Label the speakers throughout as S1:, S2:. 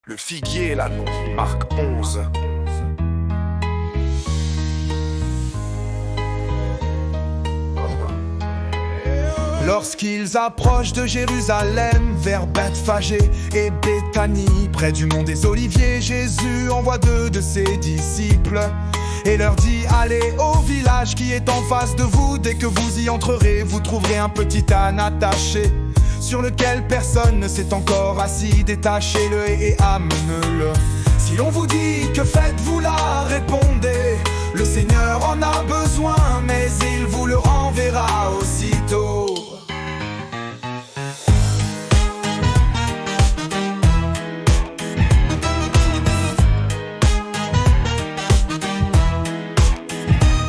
S1: Le figuier, là, Marc 11.
S2: Lorsqu'ils approchent de Jérusalem, vers Bethphagée et Béthanie, près du mont des Oliviers, Jésus envoie deux de ses disciples et leur dit: allez au village qui est en face de vous. Dès que vous y entrerez, vous trouverez un petit âne attaché, sur lequel personne ne s'est encore assis. Détachez-le et amenez-le. Si on vous dit que faites-vous là, répondez: le Seigneur en a besoin, mais il vous le renverra aussitôt.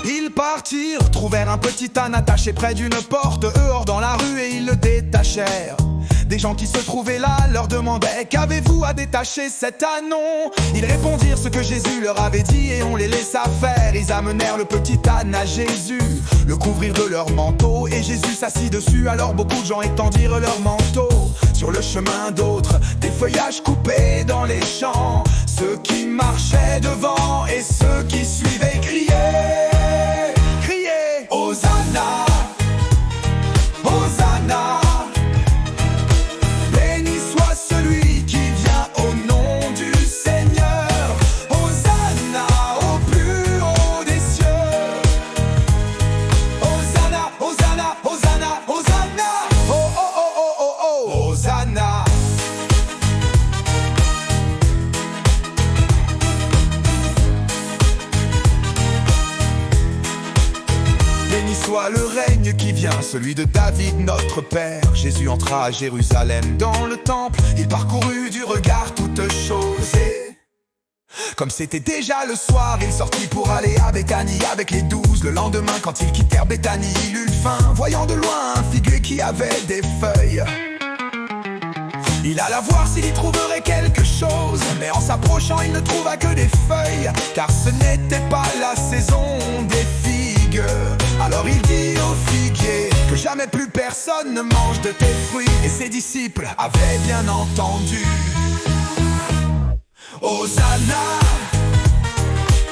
S2: Ils partirent, trouvèrent un petit âne attaché près d'une porte, dehors dans la rue, et ils le détachèrent. Des gens qui se trouvaient là leur demandaient: qu'avez-vous à détacher cet ânon? Ils répondirent ce que Jésus leur avait dit et on les laissa faire. Ils amenèrent le petit âne à Jésus, le couvrirent de leur manteau et Jésus s'assit dessus. Alors beaucoup de gens étendirent leur manteau sur le chemin, d'autres des feuillages coupés dans les champs. Ceux qui marchaient devant et ceux qui suivaient criaient, criaient: Hosanna, Hosanna. Béni soit le règne qui vient, celui de David notre Père. Jésus entra à Jérusalem dans le temple, il parcourut du regard toutes choses. Et comme c'était déjà le soir, il sortit pour aller à Béthanie avec les 12. Le lendemain, quand ils quittèrent Béthanie, il eut faim, voyant de loin un figuier qui avait des feuilles. Il alla voir s'il y trouverait quelque chose, mais en s'approchant il ne trouva que des feuilles, car ce n'était pas la saison des figues. Alors il dit au figuier que jamais plus personne ne mange de tes fruits. Et ses disciples avaient bien entendu. Hosanna,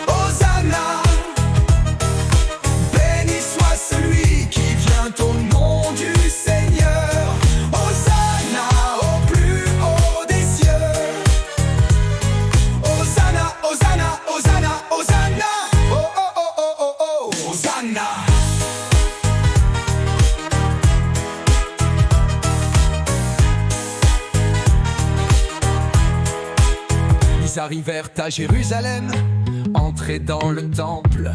S2: Hosanna, béni soit celui qui vient au nom du Seigneur. Hosanna au plus haut des cieux. Hosanna, Hosanna, Hosanna, Hosanna. Oh oh oh oh oh oh, Hosanna. Ils arrivèrent à Jérusalem, entrés dans le temple.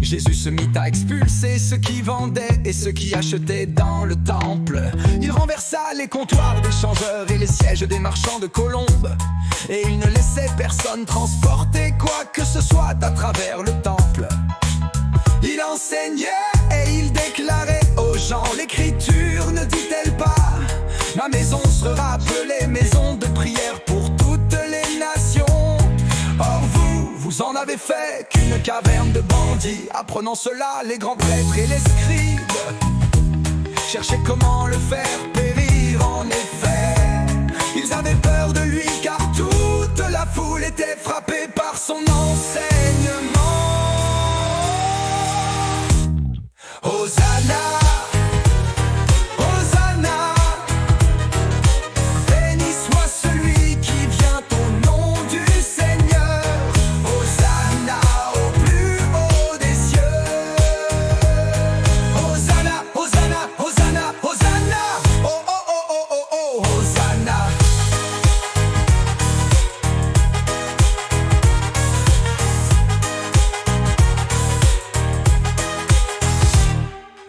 S2: Jésus se mit à expulser ceux qui vendaient et ceux qui achetaient dans le temple. Il renversa les comptoirs des changeurs et les sièges des marchands de colombes. Et il ne laissait personne transporter quoi que ce soit à travers le temple. Il enseignait et il déclarait aux gens: l'écriture ne dit-elle pas: ma maison sera appelée maison de prière pour toutes les nations? Or vous en avez fait qu'une caverne de bandits. Apprenant cela, les grands prêtres et les scribes cherchaient comment le faire périr. En effet, ils avaient peur de lui, car toute la foule était frappée par son enseignement. Hosanna, Hosanna, béni soit celui qui vient au nom du Seigneur. Hosanna au plus haut des cieux. Hosanna, Hosanna, Hosanna, Hosanna. Oh oh oh oh oh oh, Hosanna.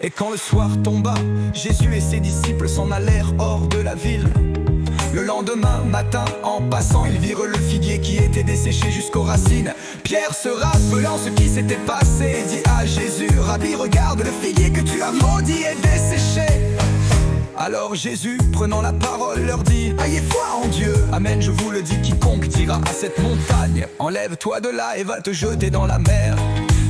S2: Et quand le soir tomba, Jésus et ses disciples s'en allèrent hors de la ville. Le lendemain matin, en passant, ils virent le figuier qui était desséché jusqu'aux racines. Pierre, se rappelant ce qui s'était passé, dit à Jésus: Rabbi, regarde, le figuier que tu as maudit est desséché. Alors Jésus, prenant la parole, leur dit: ayez foi en Dieu. Amen, je vous le dis, quiconque dira à cette montagne: enlève-toi de là et va te jeter dans la mer,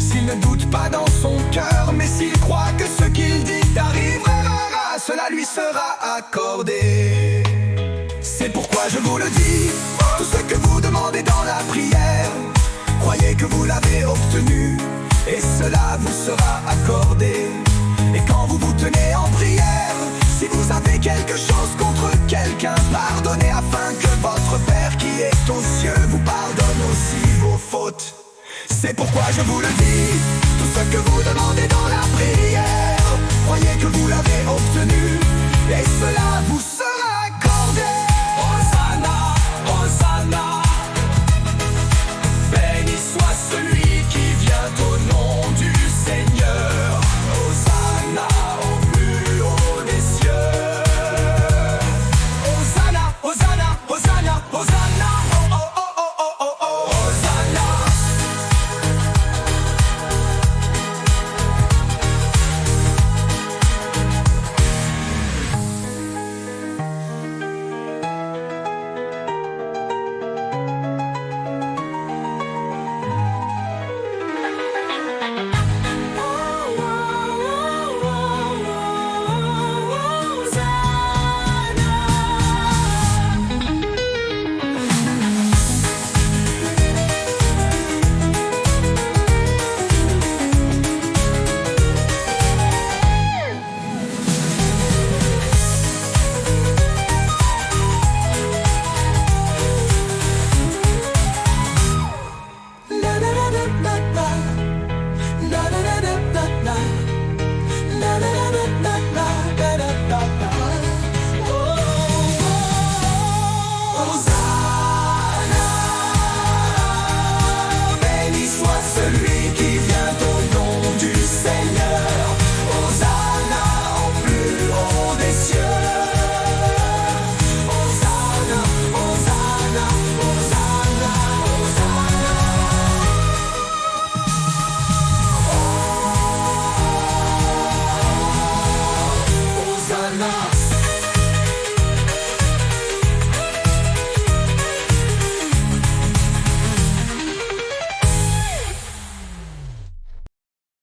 S2: s'il ne doute pas dans son cœur, mais s'il croit que ce qu'il dit arrivera, cela lui sera accordé. C'est pourquoi je vous le dis, cela vous sera accordé. Et quand vous vous tenez en prière, si vous avez quelque chose contre quelqu'un, pardonnez afin que votre Père qui est aux cieux vous pardonne aussi vos fautes. C'est pourquoi je vous le dis, tout ce que vous demandez dans la prière, croyez que vous l'avez obtenu, et cela vous